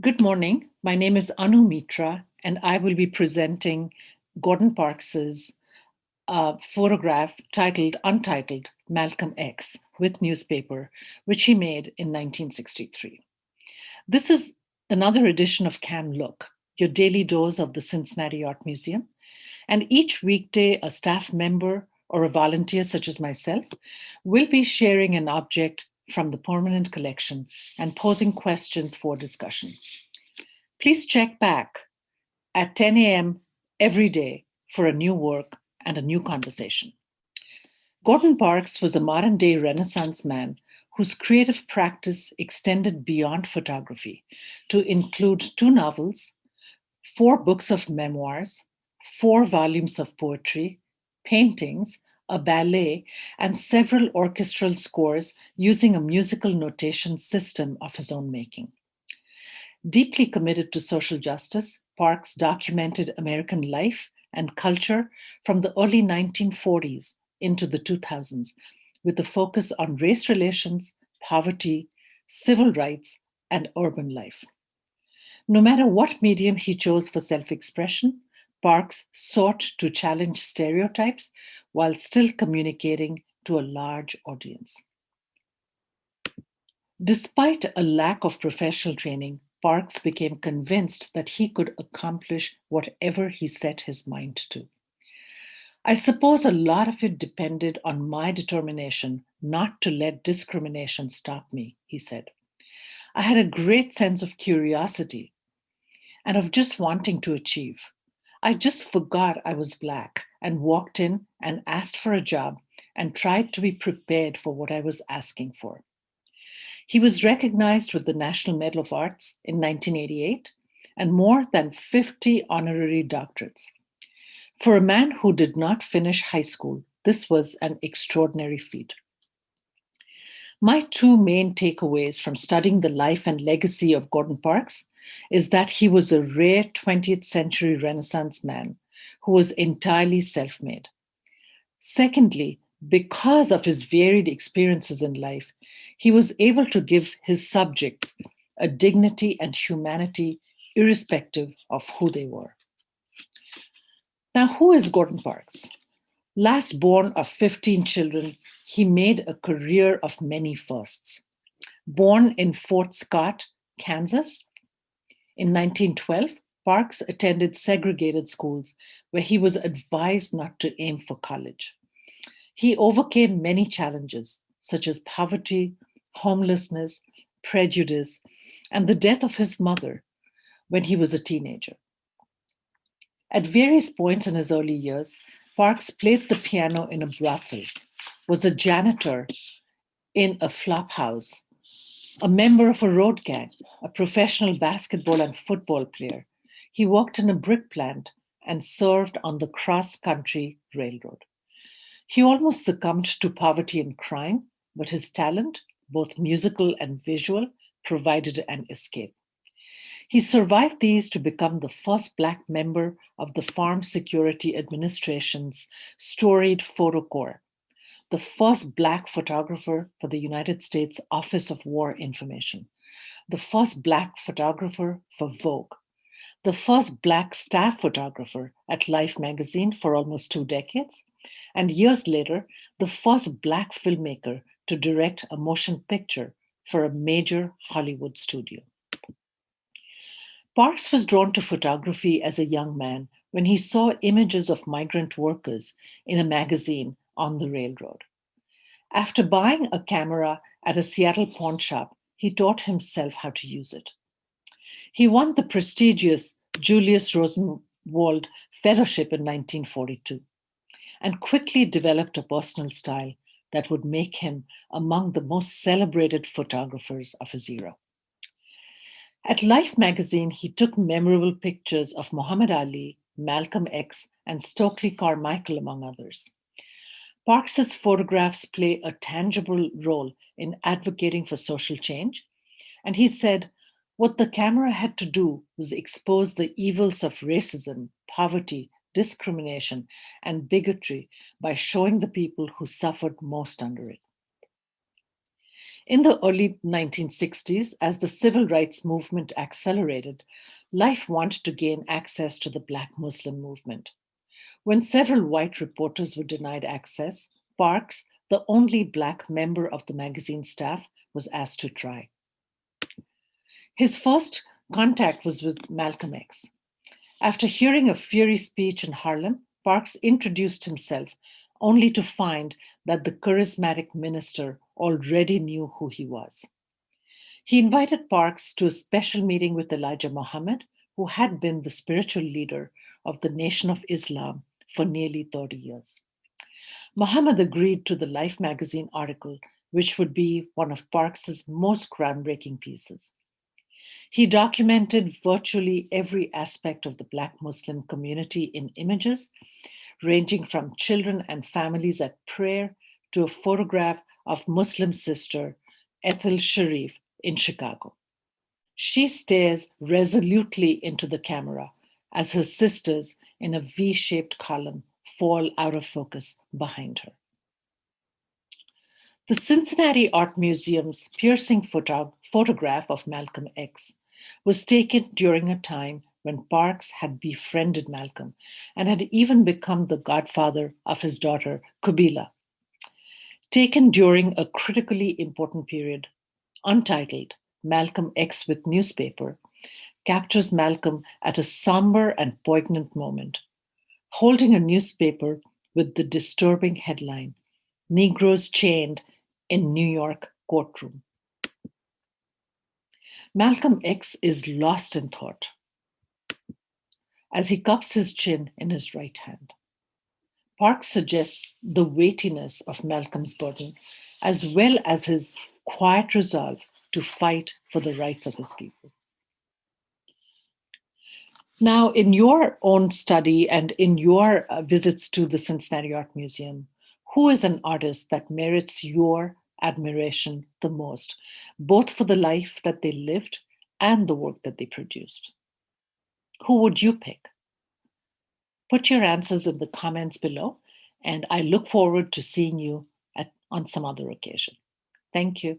Good morning. My name is Anu Mitra, and I will be presenting Gordon Parks's photograph titled Untitled Malcolm X with newspaper, which he made in 1963. This is another edition of Can Look, your daily dose of the Cincinnati Art Museum. And each weekday, a staff member or a volunteer, such as myself, will be sharing an object from the permanent collection and posing questions for discussion. Please check back at 10 a.m. every day for a new work and a new conversation. Gordon Parks was a modern day Renaissance man whose creative practice extended beyond photography to include two novels, four books of memoirs, four volumes of poetry, paintings, a ballet, and several orchestral scores using a musical notation system of his own making. Deeply committed to social justice, Parks documented American life and culture from the early 1940s into the 2000s with a focus on race relations, poverty, civil rights, and urban life. No matter what medium he chose for self expression, Parks sought to challenge stereotypes while still communicating to a large audience. Despite a lack of professional training, Parks became convinced that he could accomplish whatever he set his mind to. I suppose a lot of it depended on my determination not to let discrimination stop me, he said. I had a great sense of curiosity and of just wanting to achieve. I just forgot I was Black and walked in and asked for a job and tried to be prepared for what I was asking for. He was recognized with the National Medal of Arts in 1988 and more than 50 honorary doctorates. For a man who did not finish high school, this was an extraordinary feat. My two main takeaways from studying the life and legacy of Gordon Parks is that he was a rare 20th century Renaissance man who was entirely self made. Secondly, because of his varied experiences in life, he was able to give his subjects a dignity and humanity irrespective of who they were. Now, who is Gordon Parks? Last born of 15 children, he made a career of many firsts. Born in Fort Scott, Kansas, in 1912, Parks attended segregated schools where he was advised not to aim for college. He overcame many challenges, such as poverty, homelessness, prejudice, and the death of his mother when he was a teenager. At various points in his early years, Parks played the piano in a brothel, was a janitor in a flop house, a member of a road gang, a professional basketball and football player. He worked in a brick plant and served on the cross country railroad. He almost succumbed to poverty and crime, but his talent, both musical and visual, provided an escape. He survived these to become the first Black member of the Farm Security Administration's storied Photo Corps, the first Black photographer for the United States Office of War Information, the first Black photographer for Vogue, the first Black staff photographer at Life magazine for almost 2 decades, and years later, the first Black filmmaker to direct a motion picture for a major Hollywood studio. Parks was drawn to photography as a young man when he saw images of migrant workers in a magazine on the railroad. After buying a camera at a Seattle pawn shop, he taught himself how to use it. He won the prestigious Julius Rosenwald Fellowship in 1942 and quickly developed a personal style that would make him among the most celebrated photographers of his era. At Life magazine, he took memorable pictures of Muhammad Ali, Malcolm X, and Stokely Carmichael, among others. Parks's photographs play a tangible role in advocating for social change, and he said, what the camera had to do was expose the evils of racism, poverty, discrimination, and bigotry by showing the people who suffered most under it. In the early 1960s, as the civil rights movement accelerated, Life wanted to gain access to the Black Muslim movement. When several white reporters were denied access, Parks, the only Black member of the magazine staff, was asked to try. His first contact was with Malcolm X. After hearing a fiery speech in Harlem, Parks introduced himself, only to find that the charismatic minister already knew who he was. He invited Parks to a special meeting with Elijah Muhammad, who had been the spiritual leader of the Nation of Islam for nearly 30 years. Muhammad agreed to the Life magazine article, which would be one of Parks's most groundbreaking pieces. He documented virtually every aspect of the Black Muslim community in images, ranging from children and families at prayer to a photograph of Muslim sister Ethel Sharif in Chicago. She stares resolutely into the camera as her sisters in a V shaped column fall out of focus behind her. The Cincinnati Art Museum's piercing photograph of Malcolm X was taken during a time when Parks had befriended Malcolm and had even become the godfather of his daughter, Kubila. Taken during a critically important period, Untitled, Malcolm X with Newspaper, captures Malcolm at a somber and poignant moment, holding a newspaper with the disturbing headline, Negroes Chained in New York Courtroom. Malcolm X is lost in thought as he cups his chin in his right hand. Parks suggests the weightiness of Malcolm's burden, as well as his quiet resolve to fight for the rights of his people. Now, in your own study and in your visits to the Cincinnati Art Museum, who is an artist that merits your admiration the most, both for the life that they lived and the work that they produced? Who would you pick? Put your answers in the comments below, and I look forward to seeing you on some other occasion. Thank you.